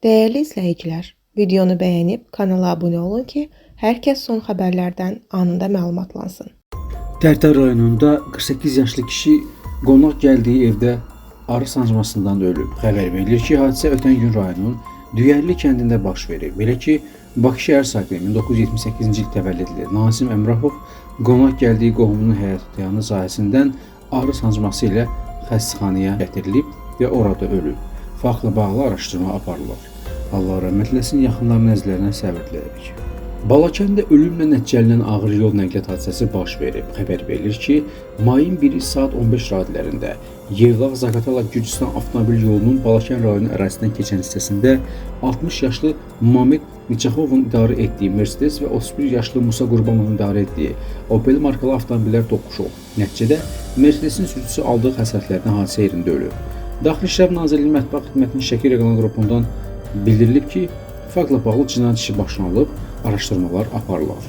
Değerli izləyicilər, videonu bəyənib kanala abunə olun ki, hər kəs son xəbərlərdən anında məlumatlansın. Tərtər rayonunda 48 yaşlı kişi qonaq gəldiyi evdə arı sancmasından ölüb. Xəbər verilir ki, hadisə ötən gün rayonun Düyərli kəndində baş verib. Belə ki, Bakı şəhər sakini 1978-ci il təvəllüdlü Nazim Əmrahov qonaq gəldiyi qohumunun həyat dayanı sahəsindən arı sancması ilə xəstəxanaya gətirilib və orada ölüb. Faktla bağlı araşdırma aparılır. Allah rəhmət eləsin, yaxınların nəzərlərinə səbir diləyirik. Balakəndə ölümlə nəticələnən ağır yol nəqliyyat hadisəsi baş verib. Xəbər verilir ki, mayın 1-i saat 15 radələrində Yevlax-Zaqatala Gürcüstan avtomobil yolunun Balakən rayonu ərazisindən keçən hissəsində 60 yaşlı Mamed Niçaxovun idarə etdiyi Mercedes və 31 yaşlı Musa Qurbanovun idarə etdiyi Opel markalı avtomobillər toqquşub. Nəticədə Mercedesin sürücüsü aldığı xəsarətlərdən hadisə yerində ölüb. Daxili İşlər Nazirliyi Mətbuat Xidmətinin Şəki Reqalan qrupundan bildirilib ki, faktla bağlı cinayət işi başlanılıb, araşdırmalar aparılır.